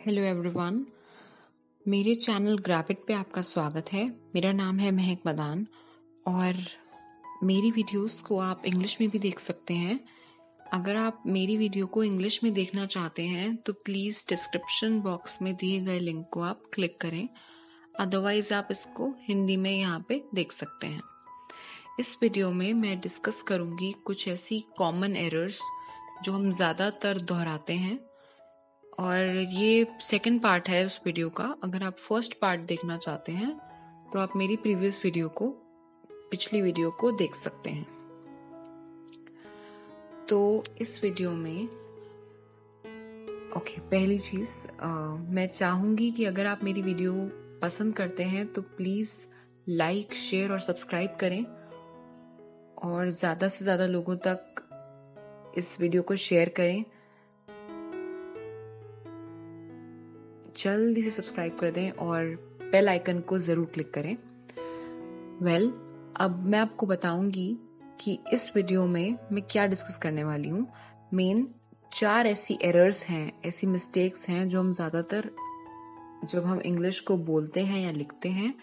Hello everyone, मेरे channel ग्रैविड पे आपका स्वागत है। मेरा नाम है महक मदान और मेरी वीडियोस को आप इंग्लिश में भी देख सकते हैं। अगर आप मेरी वीडियो को इंग्लिश में देखना चाहते हैं तो प्लीज़ डिस्क्रिप्शन बॉक्स में दिए गए लिंक को आप क्लिक करें, अदरवाइज आप इसको हिंदी में यहाँ पे देख सकते हैं। इस वीडियो में मैं डिस्कस करूँगी कुछ ऐसी कॉमन एरर्स जो हम ज़्यादातर दोहराते हैं और ये सेकंड पार्ट है उस वीडियो का। अगर आप फर्स्ट पार्ट देखना चाहते हैं तो आप मेरी पिछली वीडियो को देख सकते हैं। तो इस वीडियो में पहली चीज मैं चाहूंगी कि अगर आप मेरी वीडियो पसंद करते हैं तो प्लीज लाइक, शेयर और सब्सक्राइब करें और ज्यादा से ज्यादा लोगों तक इस वीडियो को शेयर करें। जल्दी से सब्सक्राइब कर दें और बेल आइकन को जरूर क्लिक करें। अब मैं आपको बताऊंगी कि इस वीडियो में मैं क्या डिस्कस करने वाली हूँ। मेन 4 ऐसी एरर्स हैं, ऐसी मिस्टेक्स हैं जो हम ज्यादातर जब हम इंग्लिश को बोलते हैं या लिखते हैं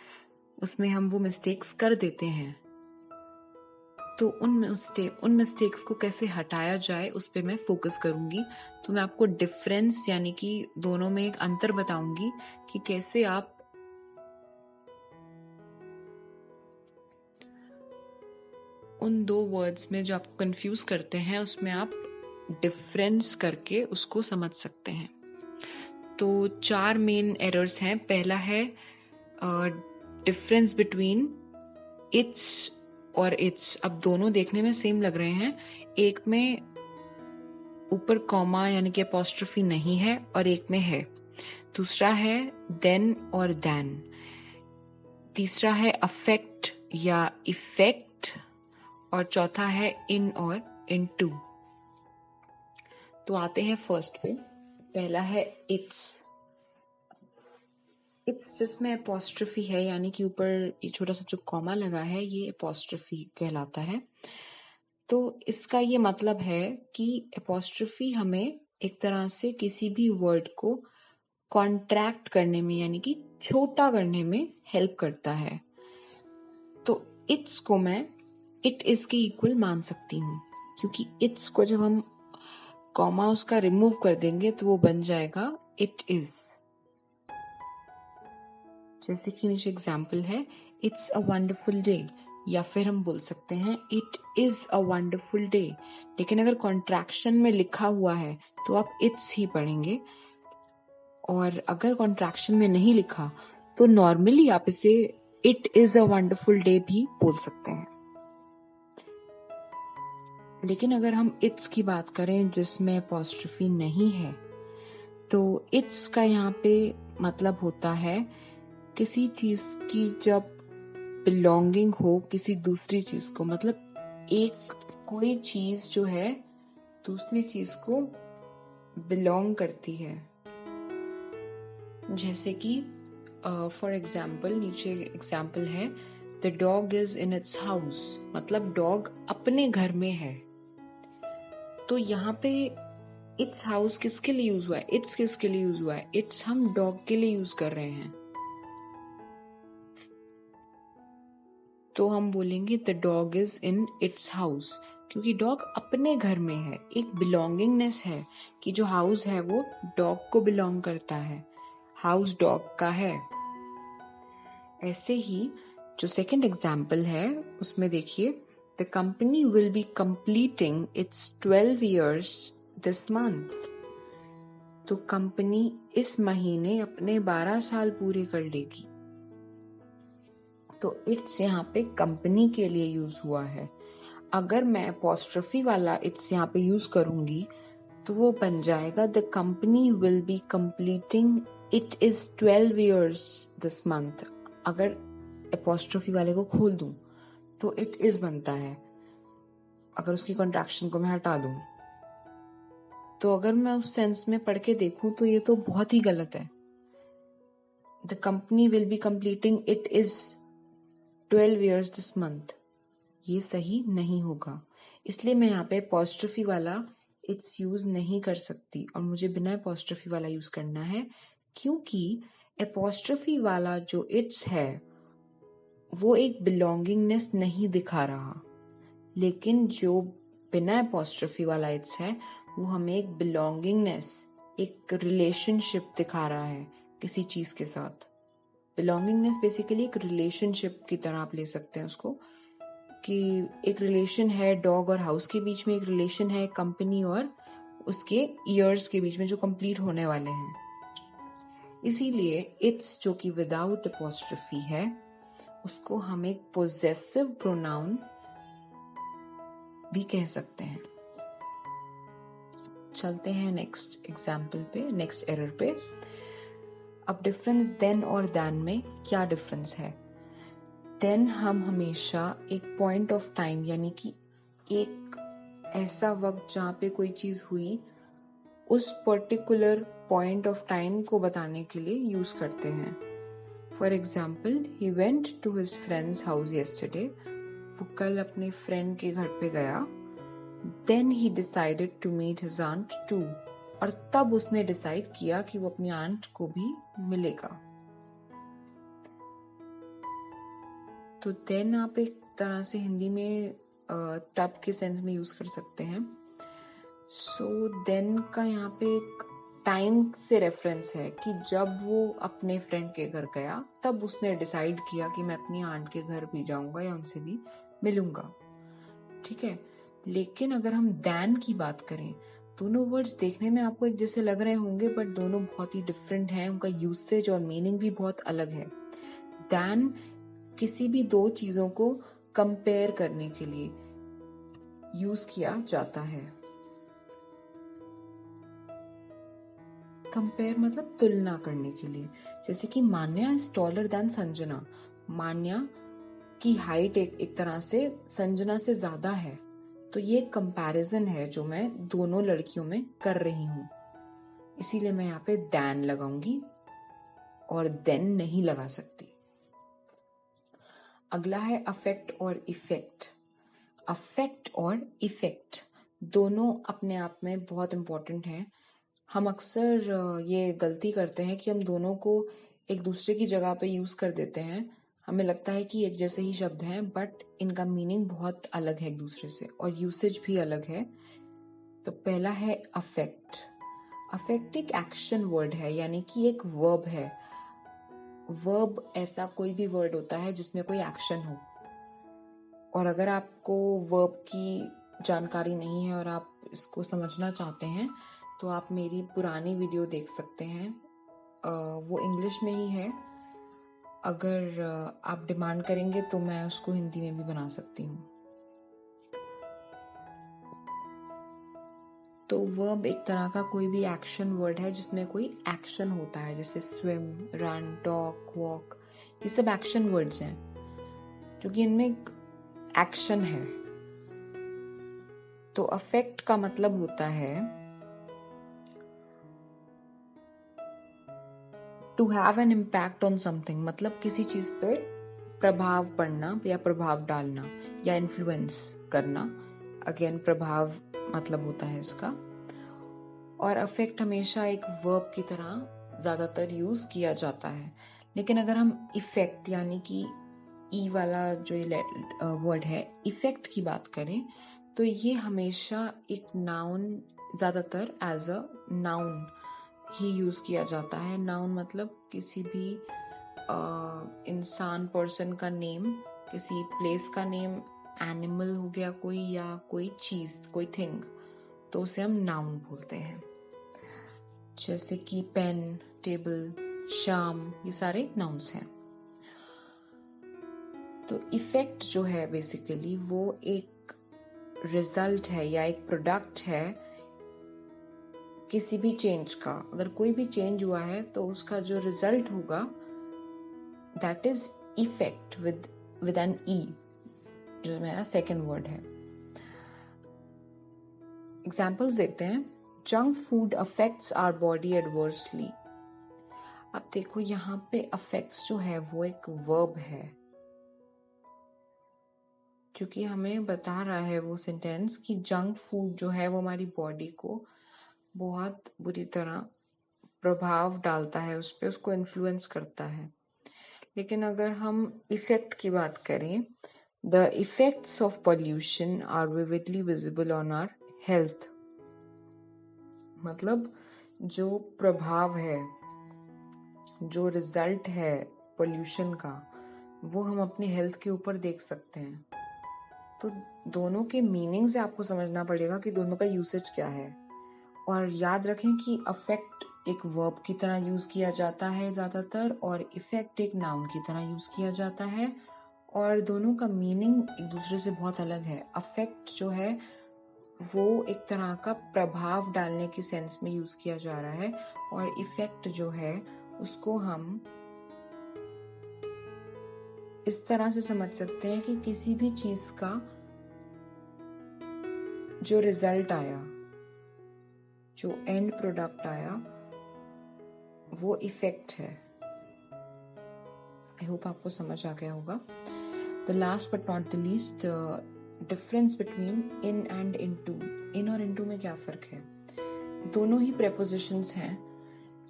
उसमें हम वो मिस्टेक्स कर देते हैं। तो उन मिस्टेक्स को कैसे हटाया जाए उस पे मैं फोकस करूंगी। तो मैं आपको डिफरेंस यानी कि दोनों में एक अंतर बताऊंगी कि कैसे आप उन 2 वर्ड्स में जो आपको कंफ्यूज करते हैं उसमें आप डिफरेंस करके उसको समझ सकते हैं। तो 4 मेन एरर्स हैं। पहला है डिफरेंस बिटवीन इट्स और इट्स। अब दोनों देखने में सेम लग रहे हैं, एक में ऊपर कॉमा यानी कि अपॉस्ट्रोफी नहीं है और एक में है। दूसरा है देन और दैन। तीसरा है अफेक्ट या इफेक्ट और चौथा है इन और इनटू। तो आते हैं फर्स्ट पे। पहला है इट्स। इट्स जिसमें अपॉस्ट्रोफी है यानी कि ऊपर ये छोटा सा जो कॉमा लगा है ये अपॉस्ट्रोफी कहलाता है। तो इसका ये मतलब है कि अपॉस्ट्रोफी हमें एक तरह से किसी भी वर्ड को कॉन्ट्रैक्ट करने में यानी कि छोटा करने में हेल्प करता है। तो इट्स को मैं इट इज के इक्वल मान सकती हूँ, क्योंकि इट्स को जब हम कॉमा उसका रिमूव कर देंगे तो वो बन जाएगा इट इज। जैसे कि नीचे एग्जाम्पल है इट्स अ वंडरफुल डे, या फिर हम बोल सकते हैं it is a wonderful day. लेकिन अगर कॉन्ट्रैक्शन में लिखा हुआ है तो आप इट्स ही पढ़ेंगे, और अगर कॉन्ट्रैक्शन में नहीं लिखा तो नॉर्मली आप इसे it is a wonderful day भी बोल सकते हैं। लेकिन अगर हम इट्स की बात करें जिसमें अपॉस्ट्रोफी नहीं है तो इट्स का यहाँ पे मतलब होता है किसी चीज की जब बिलोंगिंग हो किसी दूसरी चीज को, मतलब एक कोई चीज जो है दूसरी चीज को बिलोंग करती है। जैसे कि फॉर एग्जाम्पल नीचे एग्जाम्पल है the dog is in its house, मतलब डॉग अपने घर में है। तो यहाँ पे इट्स हाउस किसके लिए यूज हुआ है, इट्स किसके लिए यूज हुआ है, इट्स हम डॉग के लिए यूज कर रहे हैं। तो हम बोलेंगे the dog is in its house, क्योंकि डॉग अपने घर में है। एक बिलोंगिंगनेस है कि जो हाउस है वो डॉग को बिलोंग करता है, हाउस डॉग का है। ऐसे ही जो सेकंड एग्जाम्पल है उसमें देखिए the company will be completing it's 12 years this month. तो कंपनी इस महीने अपने 12 साल पूरे कर लेगी। तो इट्स यहाँ पे कंपनी के लिए यूज हुआ है। अगर मैं अपॉस्ट्रोफी वाला इट्स यहाँ पे यूज करूंगी तो वो बन जाएगा the company will be completing it is 12 years this month. अगर अपॉस्ट्रोफी वाले को खोल दूं तो इट इज बनता है, अगर उसकी कॉन्ट्रैक्शन को मैं हटा दूं। तो अगर मैं उस सेंस में पढ़ के देखूं तो ये तो बहुत ही गलत है। The company will be completing it is 12 years this month, ये सही नहीं होगा। इसलिए मैं यहाँ पे अपॉस्ट्रोफी वाला इट्स यूज नहीं कर सकती और मुझे बिना अपॉस्ट्रोफी वाला यूज करना है, क्योंकि एपोस्ट्रोफी वाला जो इट्स है वो एक बिलोंगिंगनेस नहीं दिखा रहा, लेकिन जो बिना एपोस्ट्रोफी वाला इट्स है वो हमें एक बिलोंगिंगनेस, एक रिलेशनशिप दिखा रहा है किसी चीज के साथ। बिलोंगिंगनेस बेसिकली एक रिलेशनशिप की तरह आप ले सकते हैं उसको, कि एक रिलेशन है डॉग और हाउस के बीच में, एक रिलेशन है कंपनी और उसके ईयर्स के बीच में जो कंप्लीट होने वाले हैं। इसीलिए इट्स जो कि विदाउट एपोस्ट्रोफी है उसको हम एक पोजेसिव प्रोनाउन भी कह सकते हैं। चलते हैं नेक्स्ट एग्जाम्पल पे, नेक्स्ट एरर पे। अब डिफरेंस देन और दैन में क्या डिफरेंस है? देन हम हमेशा एक पॉइंट ऑफ टाइम यानी कि एक ऐसा वक्त जहाँ पे कोई चीज हुई उस पर्टिकुलर पॉइंट ऑफ टाइम को बताने के लिए यूज करते हैं। For example, he went to his friends house yesterday. वो कल अपने फ्रेंड के घर पे गया। Then he decided to meet his aunt too. और तब उसने डिसाइड किया कि वो अपनी आंट को भी मिलेगा। तो देन आप एक तरह से हिंदी में तब के सेंस में यूज कर सकते हैं। सो देन का यहाँ पे एक टाइम से रेफरेंस है कि जब वो अपने फ्रेंड के घर गया तब उसने डिसाइड किया कि मैं अपनी आंट के घर भी जाऊंगा या उनसे भी मिलूंगा। ठीक है, लेकिन अगर हम दैन की बात करें, दोनों वर्ड्स देखने में आपको एक जैसे लग रहे होंगे बट दोनों बहुत ही डिफरेंट हैं, उनका यूसेज और मीनिंग भी बहुत अलग है। दैन किसी भी दो चीजों को कंपेयर करने के लिए यूज किया जाता है। कंपेयर मतलब तुलना करने के लिए। जैसे कि मान्या इज टॉलर देन संजना। मान्या की हाइट एक तरह से संजना से ज्यादा है, तो ये कंपैरिजन है जो मैं दोनों लड़कियों में कर रही हूं। इसीलिए मैं यहाँ पे दैन लगाऊंगी और देन नहीं लगा सकती। अगला है अफेक्ट और इफेक्ट। अफेक्ट और इफेक्ट दोनों अपने आप में बहुत इंपॉर्टेंट हैं। हम अक्सर ये गलती करते हैं कि हम दोनों को एक दूसरे की जगह पे यूज कर देते हैं। हमें लगता है कि एक जैसे ही शब्द हैं बट इनका मीनिंग बहुत अलग है एक दूसरे से और यूसेज भी अलग है। तो पहला है अफेक्ट। अफेक्ट एक एक्शन वर्ड है, यानी कि एक वर्ब है। वर्ब ऐसा कोई भी वर्ड होता है जिसमें कोई एक्शन हो। और अगर आपको वर्ब की जानकारी नहीं है और आप इसको समझना चाहते हैं तो आप मेरी पुरानी वीडियो देख सकते हैं, वो इंग्लिश में ही है। अगर आप डिमांड करेंगे तो मैं उसको हिंदी में भी बना सकती हूँ। तो वर्ब एक तरह का कोई भी एक्शन वर्ड है जिसमें कोई एक्शन होता है, जैसे स्विम, रन, टॉक, वॉक, ये सब एक्शन वर्ड्स हैं क्योंकि इनमें एक एक्शन है। तो अफेक्ट का मतलब होता है to have an impact on something, मतलब किसी चीज पे प्रभाव पड़ना या प्रभाव डालना या इन्फ्लुएंस करना। अगेन प्रभाव मतलब होता है इसका। और अफेक्ट हमेशा एक वर्ब की तरह ज्यादातर यूज किया जाता है। लेकिन अगर हम इफेक्ट यानी कि ई वाला जो वर्ड है इफेक्ट की बात करें तो ये हमेशा एक नाउन, ज्यादातर एज अ नाउन ही यूज किया जाता है। नाउन मतलब किसी भी इंसान, पर्सन का नेम, किसी प्लेस का नेम, एनिमल हो गया कोई या कोई चीज, कोई थिंग, तो उसे हम नाउन बोलते हैं। जैसे कि पेन, टेबल, शाम, ये सारे नाउन्स हैं। तो इफेक्ट जो है बेसिकली वो एक रिजल्ट है या एक प्रोडक्ट है किसी भी चेंज का। अगर कोई भी चेंज हुआ है तो उसका जो रिजल्ट होगा that is effect with an E, जो मेरा सेकेंड वर्ड है। एग्जाम्पल्स देखते हैं। Junk food affects our body adversely. अब देखो यहाँ पे अफेक्ट्स जो है वो एक वर्ब है, क्योंकि हमें बता रहा है वो सेंटेंस कि जंक फूड जो है वो हमारी बॉडी को बहुत बुरी तरह प्रभाव डालता है उस पर, उसको इन्फ्लुएंस करता है। लेकिन अगर हम इफेक्ट की बात करें, the effects of pollution are vividly visible on our health. मतलब जो प्रभाव है, जो रिजल्ट है पोल्यूशन का, वो हम अपनी हेल्थ के ऊपर देख सकते हैं। तो दोनों के मीनिंग से आपको समझना पड़ेगा कि दोनों का यूसेज क्या है। और याद रखें कि अफेक्ट एक वर्ब की तरह यूज किया जाता है ज्यादातर, और इफेक्ट एक नाउन की तरह यूज किया जाता है, और दोनों का मीनिंग एक दूसरे से बहुत अलग है। अफेक्ट जो है वो एक तरह का प्रभाव डालने के सेंस में यूज किया जा रहा है, और इफेक्ट जो है उसको हम इस तरह से समझ सकते हैं कि किसी भी चीज का जो रिजल्ट आया, जो एंड प्रोडक्ट आया, वो इफेक्ट है। आई होप आपको समझ आ गया होगा। The last but not the least, difference between in and into. In और इनटू में क्या फर्क है? दोनों ही प्रेपोजिशंस हैं,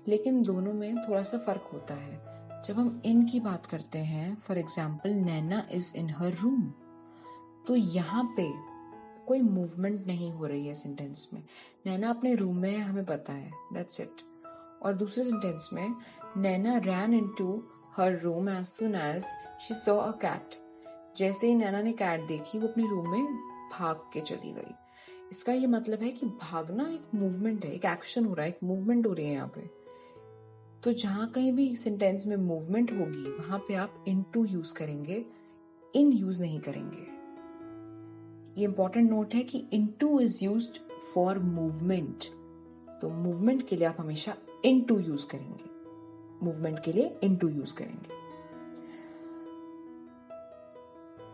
लेकिन दोनों में थोड़ा सा फर्क होता है। जब हम इन की बात करते हैं, for example Naina is in her room, तो यहाँ पे कोई मूवमेंट नहीं हो रही है सेंटेंस में। नैना अपने रूम में है, हमें पता है, दैट्स इट। और दूसरे सेंटेंस में Naina ran into her room as soon as she saw a cat. जैसे ही नैना ने कैट देखी, वो अपने रूम में भाग के चली गई। इसका ये मतलब है कि भागना एक मूवमेंट है, एक एक्शन हो रहा है, एक मूवमेंट हो रही है यहाँ पे। तो जहां कहीं भी सेंटेंस में मूवमेंट होगी, वहां पे आप इनटू यूज करेंगे, इन यूज नहीं करेंगे। ये इंपॉर्टेंट नोट है कि into is used for movement. तो मूवमेंट के लिए आप हमेशा इनटू यूज करेंगे, मूवमेंट के लिए इनटू यूज करेंगे।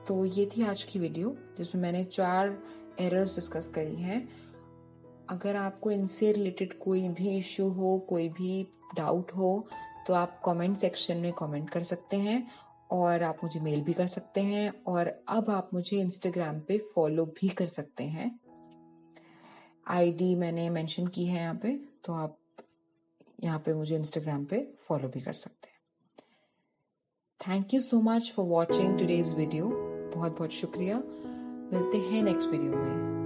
तो ये थी आज की वीडियो, जिसमें मैंने 4 एरर्स डिस्कस करी हैं। अगर आपको इनसे रिलेटेड कोई भी इश्यू हो, कोई भी डाउट हो, तो आप कमेंट सेक्शन में कमेंट कर सकते हैं, और आप मुझे मेल भी कर सकते हैं, और अब आप मुझे इंस्टाग्राम पे फॉलो भी कर सकते हैं। आईडी मैंने मेंशन की है यहाँ पे, तो आप यहाँ पे मुझे इंस्टाग्राम पे फॉलो भी कर सकते हैं। Thank you so much for watching today's video. बहुत बहुत शुक्रिया। मिलते हैं नेक्स्ट वीडियो में।